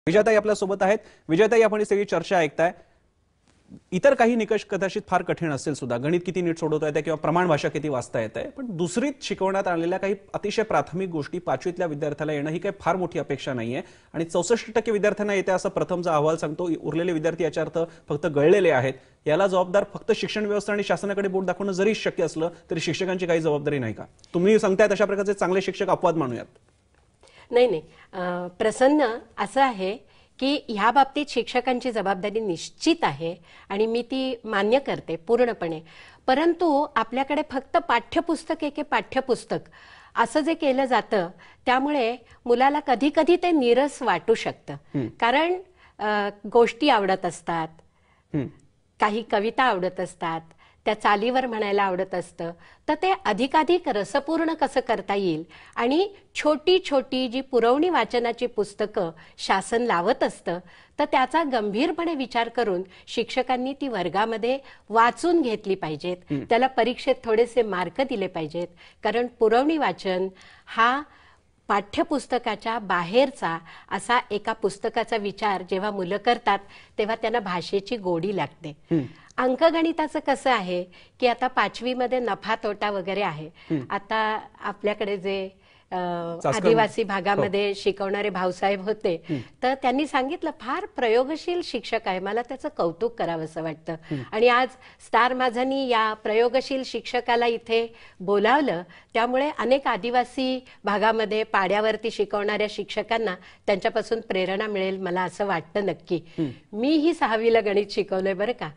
विजयताई आपल्या सोबत आहेत। विजयताई, आपण ही सगळी चर्चा ऐकताय, इतर काही निकष कदाचित फार कठीण असेल सुद्धा, गणित किती नीट सोडवता येते किंवा प्रमाण भाषा किती वाचता येते, पण दुसरीत शिकवण्यात आलेल्या काही अतिशय प्राथमिक गोष्टी पाचवीतल्या विद्यार्थ्याला येणं ही काही फार मोठी अपेक्षा नाहीये आणि 64% विद्यार्थ्यांना येते असं प्रथमचा अहवाल सांगतो। उरलेले विद्यार्थी याच्या अर्थ फक्त गळलेले आहेत। याला जबाबदार फक्त शिक्षण व्यवस्था आणि शासनाकडे बोट दाखवणं जरी शक्य असलं तरी शिक्षकांची काही जबाबदारी नाही का? तुम्ही सांगताय तशा प्रकारचे चांगले शिक्षक अपवाद मानूयात? नाही, प्रसन्न असं आहे की ह्या बाबतीत शिक्षकांची जबाबदारी निश्चित आहे आणि मी ती मान्य करते पूर्णपणे। परंतु आपल्याकडे फक्त पाठ्यपुस्तक एके पाठ्यपुस्तक असं जे केलं जातं त्यामुळे मुलाला कधी कधी ते नीरस वाटू शकतं। कारण गोष्टी आवडत असतात, काही कविता आवडत असतात, त्या चालीवर म्हणायला आवडत असतं, तर ते अधिकाधिक रसपूर्ण कसं करता येईल आणि छोटी छोटी जी पुरवणी वाचनाची पुस्तकं शासन लावत असतं तर त्याचा गंभीरपणे विचार करून शिक्षकांनी ती वर्गामध्ये वाचून घेतली पाहिजेत। त्याला परीक्षेत थोडेसे मार्क दिले पाहिजेत, कारण पुरवणी वाचन हा पाठ्यपुस्तकाच्या बाहेरचा असा एका पुस्तकाचा विचार जेव्हा मुलं करतात तेव्हा त्यांना भाषेची गोडी लागते। अंकगणिताचं कसं आहे की आता 5वी मध्ये नफा तोटा वगैरे आहे। आता आपल्याकडे जे आदिवासी भागामध्ये शिकवणारे भाऊसाहेब होते तर त्यांनी सांगितलं फार प्रयोगशील शिक्षक आहे, मला त्याचं कौतुक करावंसं वाटतं। आणि आज स्टार माझानी या प्रयोगशील शिक्षकाला इथे बोलावलं, त्यामुळे अनेक आदिवासी भागामध्ये पाड्यावरती शिकवणाऱ्या शिक्षकांना त्यांच्यापासून प्रेरणा मिळेल मला असं वाटतं नक्की। मीही 6वीला गणित शिकवलंय बरं का,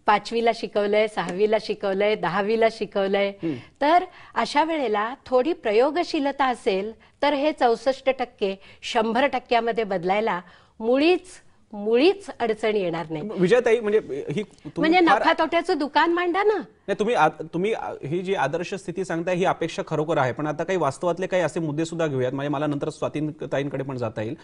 5वीला शिकवलंय, 6वीला शिकवलंय, 10वीला शिकवलंय। तर अशा वेळेला थोडी प्रयोगशीलता असेल तर हे 64% 100% बदलायला मुळीच अडचण येणार नाही। विजयताई, म्हणजे नफा तोट्याचं दुकान मांडा ना। नाही, तुम्ही ही जी आदर्श स्थिती सांगताय ही अपेक्षा खरोखर आहे, पण आता काही वास्तवातले काही असे मुद्दे सुद्धा घेऊयात। म्हणजे मला नंतर स्वातीताईंकडे पण जाता येईल।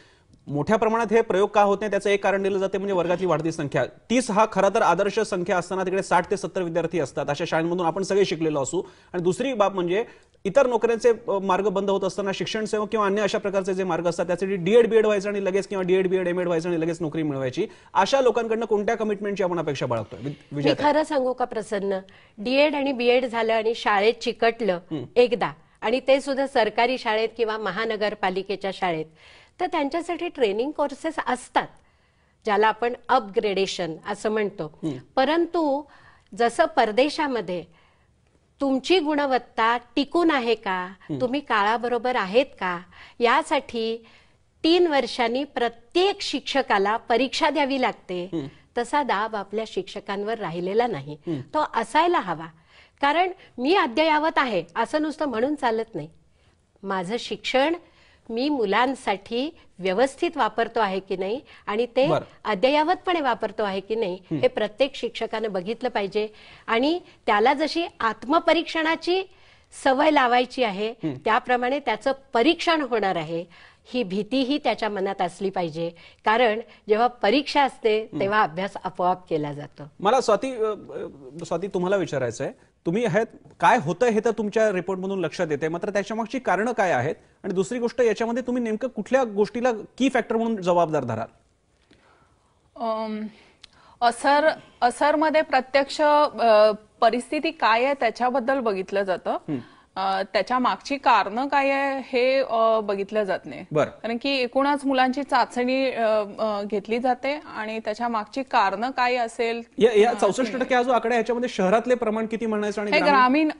मोठ्या प्रमाणात हे प्रयोग का होत नाही त्याचं एक कारण दिलं जाते म्हणजे वर्गातली वाढती संख्या। 30 हा खरा तर आदर्श संख्या असताना तिकडे 60 ते 70 विद्यार्थी असतात। अशा शाळांमधून आपण सगळे शिकलेलो असू। आणि दुसरी बाब म्हणजे इतर नोकऱ्यांचे मार्ग बंद होत असताना शिक्षण सेवक किंवा अन्य अशा प्रकारचे जे मार्ग असतात त्यासाठी डीएड बीएड व्हायचं आणि लगेच किंवा डीएड बीएड एमएड व्हायचं आणि लगेच नोकरी मिळवायची, अशा लोकांकडनं कोणत्या कमिटमेंटची आपण अपेक्षा बाळगतोय? मी खरं सांगू का प्रसन्न, डीएड आणि बीएड झालं आणि शाळेत चिकटलं एकदा, आणि ते सुद्धा सरकारी शाळेत किंवा महानगरपालिकेच्या शाळेत, तर त्यांच्यासाठी ट्रेनिंग कोर्सेस असतात ज्याला आपण अपग्रेडेशन असं म्हणतो। परंतु जसं परदेशामध्ये तुमची गुणवत्ता टिकून आहे का, तुम्ही काळाबरोबर आहेत का, यासाठी 3 वर्षांनी प्रत्येक शिक्षकाला परीक्षा द्यावी लागते, तसा दाब आपल्या शिक्षकांवर राहिलेला नाही। तो असायला हवा, कारण मी अद्ययावत आहे असं नुसतं म्हणून चालत नाही। माझं शिक्षण मी मुलांसाठी व्यवस्थित वापरतो आहे की नाही आणि ते अद्ययावतपणे वापरतो आहे की नाही हे प्रत्येक शिक्षकाने बघितलं पाहिजे। आणि त्याला जशी आत्मपरीक्षणाची सवय लावायची आहे त्याप्रमाणे त्याचं परीक्षण होणार आहे ही भीतीही त्याच्या मनात असली पाहिजे, कारण जेव्हा परीक्षा असते तेव्हा अभ्यास आपोआप केला जातो। मला स्वाती तुम्हाला विचारायचं आहे, तुम्ही काय होतं हे तर तुमच्या रिपोर्टमधून लक्षात येते, मात्र त्याच्यामागची कारणं काय आहेत आणि दुसरी गोष्ट याच्यामध्ये तुम्ही नेमकं कुठल्या गोष्टीला की फॅक्टर म्हणून जबाबदार धराल? असरमध्ये प्रत्यक्ष परिस्थिती काय आहे त्याच्याबद्दल बघितलं जातं, त्याच्या मागची कारणं काय आहे हे बघितलं जात नाही। कारण की एकूणच मुलांची चाचणी घेतली जाते आणि त्याच्या मागची कारणं काय असेल। या 64% हा जो आकडा याच्यामध्ये शहरातले प्रमाण किती म्हणायचं आणि हे ग्रामीण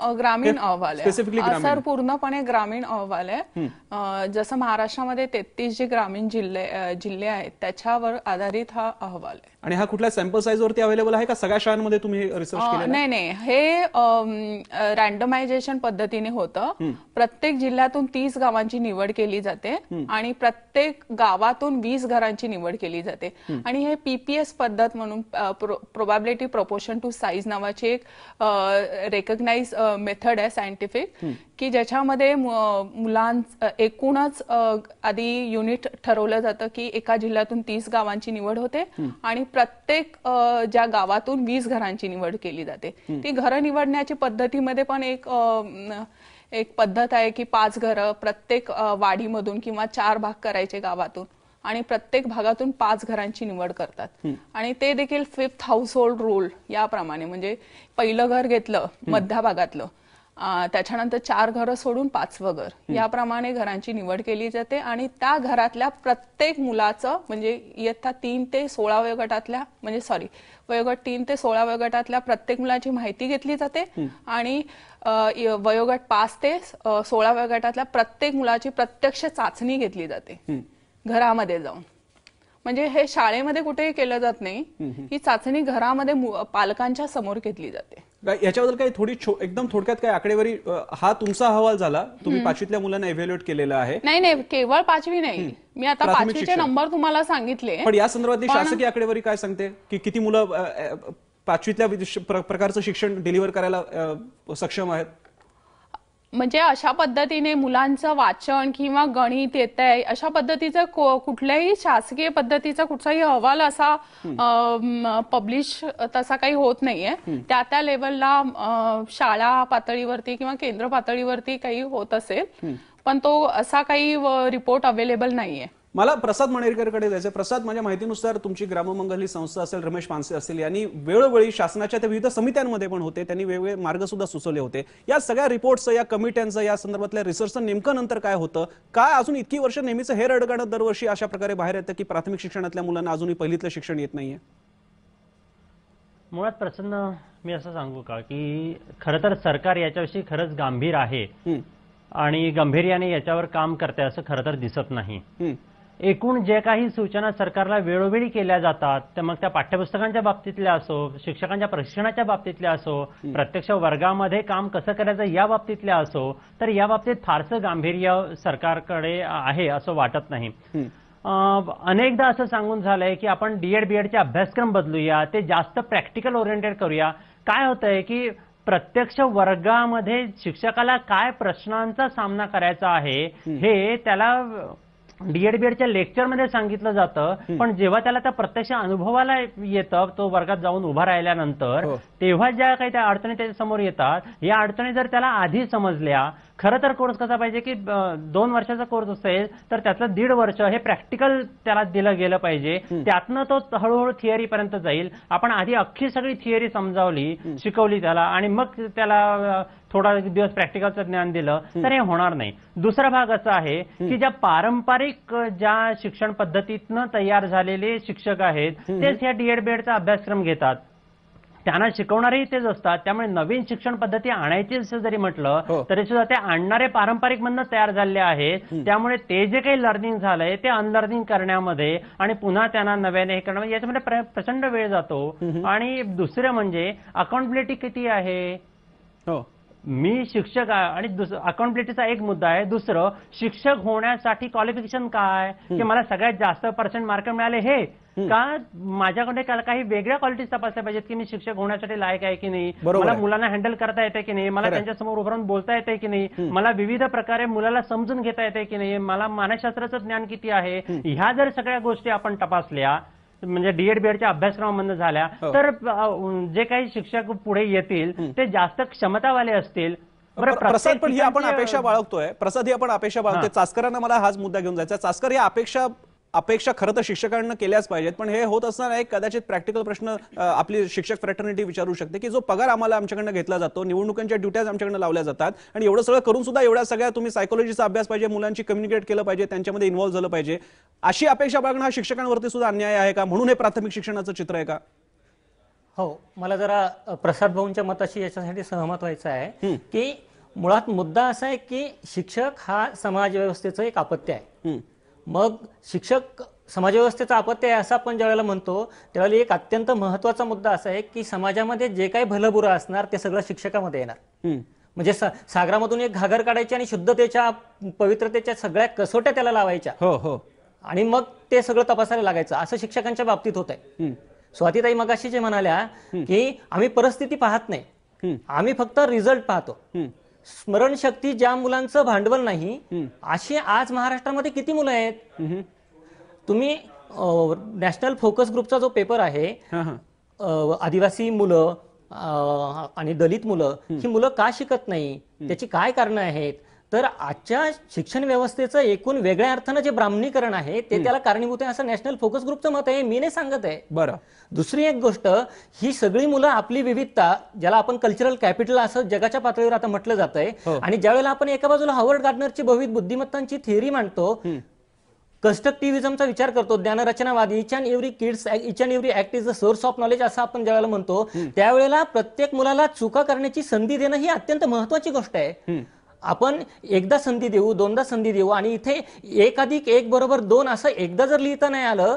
अहवाल आहे, असर पूर्णपणे ग्रामीण अहवाल आहे। जसं महाराष्ट्रामध्ये 33 जे ग्रामीण जिल्हे आहेत त्याच्यावर आधारित हा अहवाल आहे। आणि हा कुठल्या सॅम्पल साईज वरती अवेलेबल आहे का? सगळ्या शाळांमध्ये तुम्ही रिसर्च केलेला? नाही, हे रँडमायझेशन पद्धतीने होतं। प्रत्येक जिल्ह्यातून 30 गावांची निवड केली जाते आणि प्रत्येक गावातून 20 घरांची निवड केली जाते। आणि हे पीपीएस पद्धत म्हणून प्रोबॅबिलिटी प्रोपोर्शन टू साईज नावाची एक रेकग्नाइज मेथड आहे सायंटिफिक, की ज्याच्यामध्ये एकूणच आधी युनिट ठरवलं जातं की एका जिल्ह्यातून 30 गावांची निवड होते आणि प्रत्येक ज्या गावातून 20 घरांची निवड केली जाते। ती घरं निवडण्याची पद्धतीमध्ये पण एक पद्धत आहे की 5 घरं प्रत्येक वाडीमधून किंवा 4 भाग करायचे गावातून आणि प्रत्येक भागातून 5 घरांची निवड करतात आणि ते देखील 5th हाऊस होल्ड रूल याप्रमाणे, म्हणजे पहिलं घर घेतलं मध्य भागातलं, त्याच्यानंतर 4 घरं सोडून 5वं घर, याप्रमाणे घरांची निवड केली जाते आणि त्या घरातल्या प्रत्येक मुलाचं, म्हणजे इयत्ता 3 ते 16 वयोगटातल्या, म्हणजे वयोगट 3 ते 16 वयोगटातल्या प्रत्येक मुलाची माहिती घेतली जाते आणि वयोगट 5 ते 16 वयोगटातल्या प्रत्येक मुलाची प्रत्यक्ष चाचणी घेतली जाते घरामध्ये जाऊन. म्हणजे हे शाळेमध्ये कुठेही केलं जात नाही, ही चाचणी घरामध्ये पालकांच्या समोर घेतली जाते. याच्याबद्दल काही थोडी एकदम थोडक्यात काय आकडेवारी, हा तुमचा अहवाल झाला, तुम्ही 5वीतल्या मुलांना इव्हॅल्युएट केलेला आहे? नाही, केवळ 5वी नाही, मी आता 5वीचे नंबर तुम्हाला सांगितले. पण या संदर्भातली शासकीय आकडेवारी काय सांगते की किती मुलं 5वीतल्या प्रकारचं शिक्षण डिलिव्हर करायला सक्षम आहेत? म्हणजे अशा पद्धतीने मुलांचं वाचन किंवा गणित येत आहे अशा पद्धतीचं कुठल्याही शासकीय पद्धतीचा कुठलाही अहवाल असा पब्लिश तसा काही होत नाहीये. त्या लेवलला शाळा पातळीवरती किंवा केंद्र पातळीवरती काही होत असेल, पण तो असा काही रिपोर्ट अवेलेबल नाहीये. मला प्रसाद मणेरकरकडे जायचं. प्रसाद, माझ्या माहितीनुसार तुमची ग्राममंगल ही संस्था असेल, रमेश पानसे असतील, यांनी वेळोवेळी शासनाच्या त्या विविध समित्यांमध्ये पण होते, त्यांनी वेगवेगळे मार्ग सुद्धा सुचवले होते. या सगळ्या रिपोर्ट्सचं, या कमिट्यांचं, या संदर्भातल्या रिसर्चचं नेमकं नंतर काय होतं? काय अजून इतकी वर्ष नेहमीचं हे रडगाणं दरवर्षी अशा प्रकारे बाहेर येतं की प्राथमिक शिक्षणातल्या मुलांना अजूनही पहिलीतलं शिक्षण येत नाहीये? मुळात प्रसन्न, मी असं सांगू का की खरं तर सरकार याच्याविषयी खरंच गंभीर आहे आणि गांभीर्याने याच्यावर काम करते असं खरं तर दिसत नाही. एकूण जे काही सूचना सरकारला वेळोवेळी केल्या जातात, तर मग त्या पाठ्यपुस्तकांच्या बाबतीतल्या असो, शिक्षकांच्या प्रशिक्षणाच्या बाबतीतल्या असो, प्रत्यक्ष वर्गामध्ये काम कसं करायचं या बाबतीतल्या असो, तर या बाबतीत फारसं गांभीर्य सरकारकडे आहे असं वाटत नाही. अनेकदा असं सांगून झालंय की आपण डीएड बीएडचे अभ्यासक्रम बदलूया, ते जास्त प्रॅक्टिकल ओरिएंटेड करूया. काय होतंय की प्रत्यक्ष वर्गामध्ये शिक्षकाला काय प्रश्नांचा सामना करायचा आहे हे त्याला डीएड बीएडच्या लेक्चरमध्ये सांगितलं जातं, पण जेव्हा त्याला त्या प्रत्यक्ष अनुभवाला येतं, तो वर्गात जाऊन उभा राहिल्यानंतर, तेव्हा ज्या काही त्या अडचणी त्याच्या समोर येतात, या अडचणी जर त्याला आधी समजल्या, खरं तर कोर्स कसा पाहिजे की 2 वर्षाचा कोर्स असेल तर त्यातलं 1.5 वर्ष हे प्रॅक्टिकल त्याला दिलं गेलं पाहिजे. त्यातनं तो हळूहळू थिअरी पर्यंत जाईल. आपण आधी अख्खी सगळी थिअरी समजावली, शिकवली त्याला आणि मग त्याला थोडा दिवस प्रॅक्टिकलचं ज्ञान दिलं तर हे होणार नाही. दुसरा भाग असा आहे की ज्या पारंपरिक ज्या शिक्षण पद्धतीतनं तयार झालेले शिक्षक आहेत तेच ह्या डीएड बीएडचा अभ्यासक्रम घेतात, त्यांना शिकवणारेही तेच असतात. त्यामुळे नवीन शिक्षण पद्धती आणायची असं जरी म्हटलं तरी सुद्धा ते आणणारे पारंपरिक मधनं तयार झालेले आहेत. त्यामुळे ते जे काही लर्निंग झालंय ते अनलर्निंग करण्यामध्ये आणि पुन्हा त्यांना नव्याने हे करण्यामध्ये याच्यामध्ये प्रचंड वेळ जातो. आणि दुसरं म्हणजे अकाउंटेबिलिटी किती आहे. मी शिक्षक आहे आणि अकाउंटेबिलिटीचा एक मुद्दा आहे. दुसरं, शिक्षक होण्यासाठी क्वालिफिकेशन काय, की मला सगळ्यात जास्त % मार्क मिळाले हे का, माझ्याकडे काही वेगळ्या क्वालिटीज तपासल्या पाहिजेत की मी शिक्षक होण्यासाठी लायक आहे की नाही, मला मुलांना हँडल करता येते की नाही, मला त्यांच्यासमोर उभं राहून बोलता येते की नाही, मला विविध प्रकारे मुलाला समजून घेता येते की नाही, मला मानसशास्त्राचं ज्ञान किती आहे. ह्या जर सगळ्या गोष्टी आपण तपासल्या म्हणजे डीएड बीएडच्या अभ्यासक्रमामधून झाल्या तर जे काही शिक्षक पुढे येतील ते जास्त क्षमतावाले असतील. प्रसाद, पण ही आपण अपेक्षा बाळगतोय. प्रसाद, ही आपण अपेक्षा बाळगतोय. चासकरांना मला हाच मुद्दा घेऊन जायचा. चासकर, या अपेक्षा खरं तर शिक्षकांना केल्याच पाहिजेत, पण हे होत असताना एक कदाचित प्रॅक्टिकल प्रश्न आपली शिक्षक फ्रॅटर्निटी विचारू शकते की जो पगार आम्हाला आमच्याकडनं घेतला जातो, निवडणुकांच्या ड्युट्याज आमच्याकडनं लावल्या जातात आणि एवढं सगळं करून सुद्धा एवढ्या सगळ्या तुम्ही सायकोलॉजीचा अभ्यास पाहिजे, मुलांची कम्युनिकेट केलं पाहिजे, त्यांच्यामध्ये इन्व्हॉल्व्ह झालं पाहिजे, अशी अपेक्षा बाळगणं हा शिक्षकांवरती सुद्धा अन्याय आहे का? म्हणून हे प्राथमिक शिक्षणाचं चित्र आहे का? हो, मला जरा प्रसाद भाऊंच्या मताशी याच्यासाठी सहमत व्हायचं आहे की मुळात मुद्दा असा आहे की शिक्षक हा समाज व्यवस्थेचं एक अपत्य आहे. मग शिक्षक समाजव्यवस्थेचा अपत्य आहे असं आपण ज्यावेळेला म्हणतो त्यावेळेला एक अत्यंत महत्वाचा मुद्दा असा आहे की समाजामध्ये जे काही भलंबुरं असणार ते सगळं शिक्षकामध्ये येणार. म्हणजे सागरामधून एक घागर काढायची आणि शुद्धतेच्या पवित्रतेच्या सगळ्या कसोट्या त्याला लावायच्या आणि मग ते सगळं तपासायला लागायचं, असं शिक्षकांच्या बाबतीत होत आहे. स्वातीताई मगाशी जे म्हणाल्या की आम्ही परिस्थिती पाहत नाही, आम्ही फक्त रिझल्ट पाहतो. स्मरणशक्ती ज्या मुलांचं भांडवल नाही अशी आज महाराष्ट्रामध्ये किती मुलं आहेत. तुम्ही नॅशनल फोकस ग्रुपचा जो पेपर आहे, आदिवासी मुलं आणि दलित मुलं, ही मुलं का शिकत नाही, त्याची काय कारणं आहेत. तर आजच्या शिक्षण व्यवस्थेचं एकूण वेगळ्या अर्थानं जे ब्राह्मणीकरण आहे ते त्याला कारणीभूत आहे असं नॅशनल फोकस ग्रुपचं मत आहे, मी नाही सांगत आहे. बरं. दुसरी एक गोष्ट, ही सगळी मुलं आपली विविधता, ज्याला आपण कल्चरल कॅपिटल असं जगाच्या पातळीवर आता म्हटलं जात आहे, आणि ज्यावेळेला आपण एका बाजूला हार्वर्ड गार्डनरची बहुविध बुद्धिमत्तांची थिअरी मांडतो, कन्स्ट्रक्टिव्हिजमचा विचार करतो, ज्ञानरचनावादी, each and every act is the source of knowledge असं आपण ज्यावेळेला म्हणतो, त्यावेळेला प्रत्येक मुलाला चुका करण्याची संधी देणं ही अत्यंत महत्वाची गोष्ट आहे. आपण एकदा संधी देऊ, दोनदा संधी देऊ, आणि इथे 1+1=2 असं एकदा जर लिहिता नाही आलं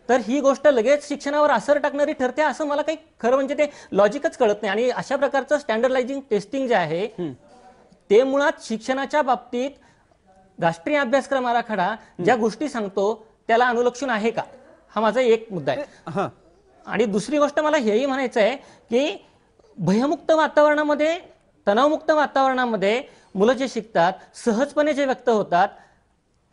तर ही गोष्ट लगेच शिक्षणावर असर टाकणारी ठरते, असं मला काही खरं म्हणजे ते लॉजिकच कळत नाही. आणि अशा प्रकारचं स्टँडर्डायझिंग टेस्टिंग जे आहे ते मुळात शिक्षणाच्या बाबतीत राष्ट्रीय अभ्यासक्रम आराखडा ज्या गोष्टी सांगतो त्याला अनुलक्षून आहे का, हा माझा एक मुद्दा आहे. आणि दुसरी गोष्ट मला हेही म्हणायचं आहे की भयमुक्त वातावरणामध्ये, तणावमुक्त वातावरणामध्ये मुलं जे शिकतात, सहजपणे जे व्यक्त होतात,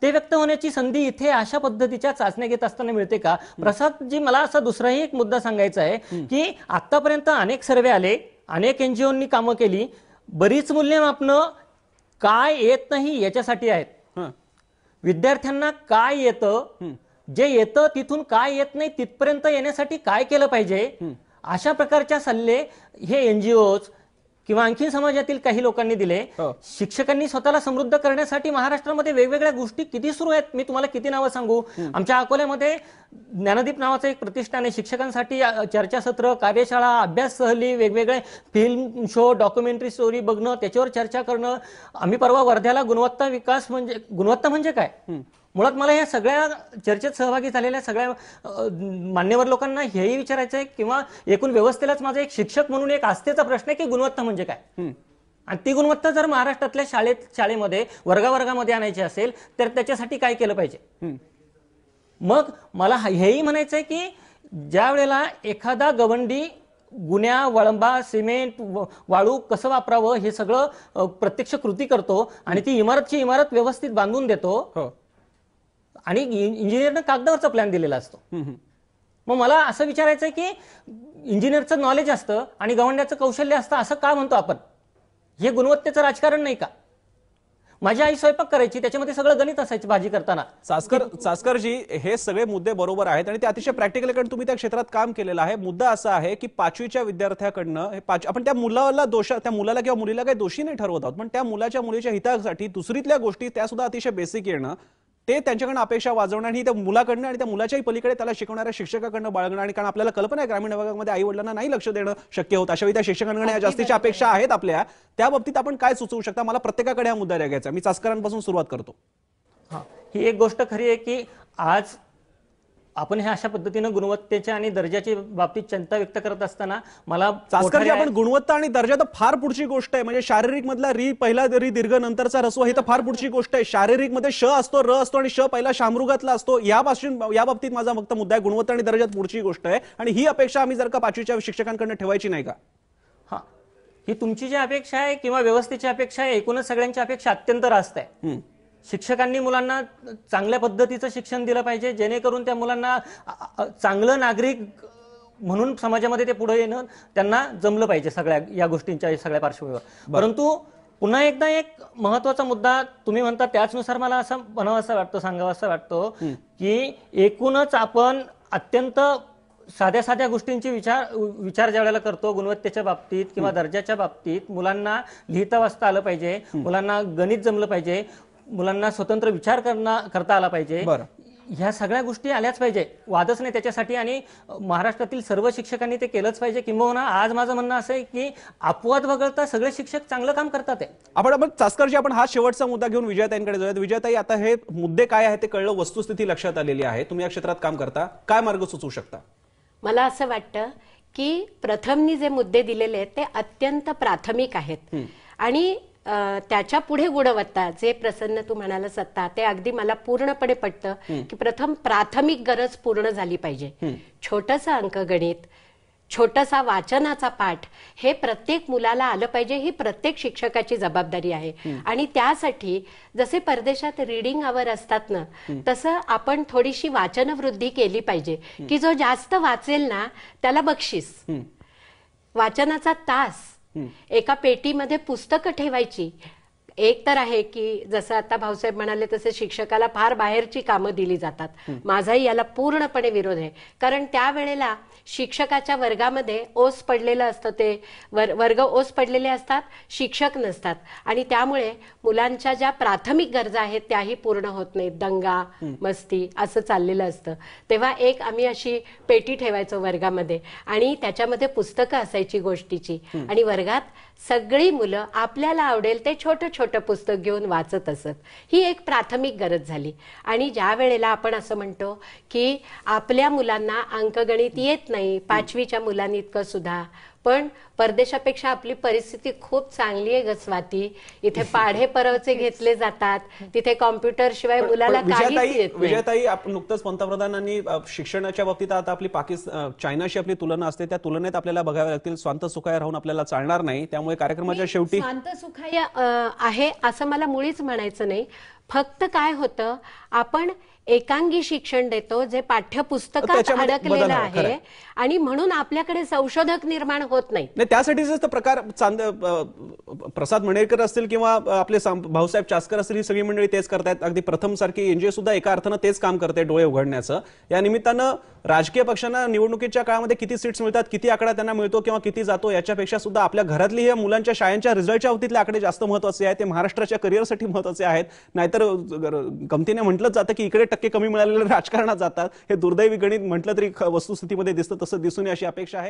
ते व्यक्त होण्याची संधी इथे अशा पद्धतीच्या चाचण्या घेत असताना मिळते का? प्रसादजी, मला असा दुसराही एक मुद्दा सांगायचा आहे की आतापर्यंत अनेक सर्वे आले, अनेक एनजीओनी कामं केली, बरीच मूल्यमापनं काय येत नाही याच्यासाठी आहेत. विद्यार्थ्यांना काय येतं, जे येतं तिथून काय येत नाही तिथपर्यंत येण्यासाठी काय केलं पाहिजे, अशा प्रकारच्या सल्ले हे एनजीओज किंवा आणखी समाजातील काही लोकांनी दिले. शिक्षकांनी स्वतःला समृद्ध करण्यासाठी महाराष्ट्रामध्ये वेगवेगळ्या गोष्टी किती सुरू आहेत, मी तुम्हाला किती नावं सांगू. आमच्या अकोल्यामध्ये ज्ञानदीप नावाचं एक प्रतिष्ठान आहे, शिक्षकांसाठी चर्चासत्र, कार्यशाळा, अभ्यास सहली, वेगवेगळे फिल्म शो, डॉक्युमेंटरी स्टोरी बघणं, त्याच्यावर चर्चा करणं. आम्ही परवा वर्ध्याला गुणवत्ता म्हणजे काय, मुळात मला या सगळ्या चर्चेत सहभागी झालेल्या सगळ्या मान्यवर लोकांना हेही विचारायचं आहे, किंवा एकूण व्यवस्थेलाच माझा एक शिक्षक म्हणून एक आस्थेचा प्रश्न आहे की गुणवत्ता म्हणजे काय, आणि ती गुणवत्ता जर महाराष्ट्रातल्या शाळेमध्ये वर्गामध्ये आणायची असेल तर त्याच्यासाठी काय केलं पाहिजे. मग मला हेही म्हणायचं आहे की ज्या वेळेला एखादा गवंडी गुन्ह्या, वळंबा, सिमेंट, वाळू कसं वापरावं हे सगळं प्रत्यक्ष कृती करतो आणि ती इमारतची इमारत व्यवस्थित बांधून देतो, आणि इंजिनियरनं कागदावरचा प्लॅन दिलेला असतो. मग मला असं विचारायचं आहे की इंजिनियरचं नॉलेज असतं आणि गवंड्याचं कौशल्य असतं असं का म्हणतो आपण? हे गुणवत्तेचं राजकारण नाही का? माझी आई स्वयंपाक करायची, त्याच्यामध्ये सगळं गणित असायचं भाजी करताना. चासकरजी, हे सगळे मुद्दे बरोबर आहेत आणि ते अतिशय प्रॅक्टिकल, कारण तुम्ही त्या क्षेत्रात काम केलेलं आहे. मुद्दा असा आहे की 5वीच्या विद्यार्थ्याकडनं आपण त्या मुलाला किंवा मुलीला काही दोषी नाही ठरवत आहोत, पण त्या मुलाच्या मुलीच्या हितासाठी दुसरीतल्या गोष्टी त्या सुद्धा अतिशय बेसिक येणं, ते त्यांच्याकडनं अपेक्षा वाजवणं आणि त्या मुलाकडनं आणि त्या मुलाच्याही पलीकडे त्याला शिकवणाऱ्या शिक्षकाकडनं बाळगणं. आणि कारण आपल्याला कल्पना आहे ग्रामीण भागामध्ये आई वडिलांना नाही लक्ष देणं शक्य होत, अशावेळी त्या शिक्षकांकडे या जास्तीच्या अपेक्षा आहेत आपल्या, त्या बाबतीत आपण काय सुचवू शकता? मला प्रत्येकाकडे हा मुद्दा घ्यायचा. मी चासकरांपासून सुरुवात करतो. ही एक गोष्ट खरी आहे की आज आपण हे अशा पद्धतीनं गुणवत्तेच्या आणि दर्जाच्या बाबतीत चिंता व्यक्त करत असताना मला चासकरजी, आपण गुणवत्ता आणि दर्जा तर फार पुढची गोष्ट आहे. म्हणजे शारीरिक मधला पहिला री दीर्घ नंतरचा ऱ्हस्व हे तर फार पुढची गोष्ट आहे. शारीरिक मध्ये श असतो, र असतो आणि श पहिला शामृगातला असतो. या बाबतीत माझा फक्त मुद्दा आहे, गुणवत्ता आणि दर्जात पुढची गोष्ट आहे. आणि ही अपेक्षा आम्ही जर का 5वीच्या शिक्षकांकडून ठेवायची नाही का? ही तुमची जी अपेक्षा आहे किंवा व्यवस्थेची अपेक्षा आहे, एकूणच सगळ्यांची अपेक्षा अत्यंत रास्त आहे. शिक्षकांनी मुलांना चांगल्या पद्धतीचं शिक्षण दिलं पाहिजे, जेणेकरून त्या मुलांना चांगलं नागरिक म्हणून समाजामध्ये ते पुढे येणं त्यांना जमलं पाहिजे सगळ्या या गोष्टींच्या सगळ्या पार्श्वभूमीवर. परंतु पुन्हा एकदा एक महत्वाचा मुद्दा तुम्ही म्हणता त्याचनुसार मला असं म्हणावंसं वाटतं, सांगावंसं वाटतं की एकूणच आपण अत्यंत साध्या गोष्टींची विचार ज्यावेळेला करतो, गुणवत्तेच्या बाबतीत किंवा दर्जाच्या बाबतीत मुलांना लिहिता वाचता आलं पाहिजे, मुलांना गणित जमलं पाहिजे, मुलांना स्वतंत्र विचार करता आला पाहिजे, ह्या सगळ्या गोष्टी आल्याच पाहिजे, वादच नाही त्याच्यासाठी. आणि महाराष्ट्रातील सर्व शिक्षकांनी ते केलंच पाहिजे. किंबहुना आज माझं म्हणणं असं आहे की अपवाद वगळता सगळे शिक्षक चांगलं काम करतात. आपण चासकरजी, आपण हा शेवटचा मुद्दा घेऊन विजयताईंकडे जाऊयात. विजयताई, आता हे मुद्दे काय आहे ते कळलं, वस्तुस्थिती लक्षात आलेली आहे, तुम्ही या क्षेत्रात काम करता, काय मार्ग सुचवू शकता? मला असं वाटतं की प्रथमनी जे मुद्दे दिलेले आहेत ते अत्यंत प्राथमिक आहेत आणि त्याच्या पुढे गुणवत्ता, जे प्रसन्न तू म्हणाला सत्ता, ते अगदी मला पूर्णपणे पटतं की प्रथम प्राथमिक गरज पूर्ण झाली पाहिजे. छोटंसं अंकगणित, छोटासा वाचनाचा पाठ हे प्रत्येक मुलाला आलं पाहिजे, ही प्रत्येक शिक्षकाची जबाबदारी आहे. आणि त्यासाठी जसे परदेशात रीडिंग आवर असतात ना, तसं आपण थोडीशी वाचन वृद्धी केली पाहिजे की जो जास्त वाचेल ना त्याला बक्षीस. वाचनाचा तास, एका पेटीमध्ये पुस्तकं ठेवायची, एक तर आहे की जसं आता भाऊसाहेब म्हणाले तसे शिक्षकाला फार बाहेरची कामं दिली जातात. माझाही याला पूर्णपणे विरोध आहे. कारण त्यावेळेला शिक्षकाच्या वर्गामध्ये ओस पडलेलं असतं, ते वर्ग ओस पडलेले असतात, शिक्षक नसतात आणि त्यामुळे मुलांच्या ज्या प्राथमिक गरजा आहेत त्याही पूर्ण होत नाहीत. दंगा मस्ती असं चाललेलं असतं. तेव्हा एक आम्ही अशी पेटी ठेवायचो वर्गामध्ये आणि त्याच्यामध्ये पुस्तकं असायची गोष्टीची आणि वर्गात सगळी मुलं आपल्याला आवडेल ते छोटं छोटं पुस्तक घेऊन वाचत असत. ही एक प्राथमिक गरज झाली. आणि ज्या वेळेला आपण असं म्हणतो की आपल्या मुलांना अंकगणित येत नाही, 5वीच्या मुलांनी इतकं सुद्धा, पण परदेशापेक्षा आपली परिस्थिती खूप चांगली आहे ग स्वाती. इथे पाढे परवचे घेतले जातात, तिथे कॉम्प्युटर शिवाय मुलाला काहीच येत नाही. विजयताई, आपण नुकतंच पंतप्रधानांनी शिक्षणाच्या बाबतीत आता आपली चायनाशी आपली तुलना असते, त्या तुलनेत आपल्याला बघाव्या लागतील. स्वांत सुखाय राहून आपल्याला चालणार नाही. त्यामुळे कार्यक्रमाच्या शेवटी स्वांत सुखाय आहे असं मला मुळीच म्हणायचं नाही. फक्त काय होतं, आपण एकांगी शिक्षण देतो जे पाठ्यपुस्तकात त्याच्यामध्ये अडकलेलं बदल हवा, खरंय. आहे आणि म्हणून आपल्याकडे संशोधक निर्माण होत नाही. नाही, त्यासाठीच तर प्रकार प्रसाद मणेरकर असतील किंवा आपले भाऊसाहेब चासकर असतील, ही सगळी मंडळी तेच करतायत. अगदी प्रथम सारखी एनजीओ सुद्धा एका अर्थानं तेच काम करते, डोळे उघडण्याचं. या निमित्तानं राजकीय पक्षांना निवडणुकीच्या काळामध्ये किती सीट्स मिळतात, किती आकडा त्यांना मिळतो किंवा किती जातो, याच्यापेक्षा सुद्धा आपल्या घरातली या मुलांच्या शाळांच्या रिझल्टच्या बाबतीतले आकडे जास्त महत्वाचे आहेत. ते महाराष्ट्राच्या करिअरसाठी महत्वाचे आहेत. नाहीतर गमतीने म्हटलं जातं की इकडे टक्के कमी मिळालेले राजकारणात जातात. हे दुर्दैवी गणित म्हटलं तरी वस्तुस्थितीमध्ये दिसतं, तसं दिसून अशी अपेक्षा आहे.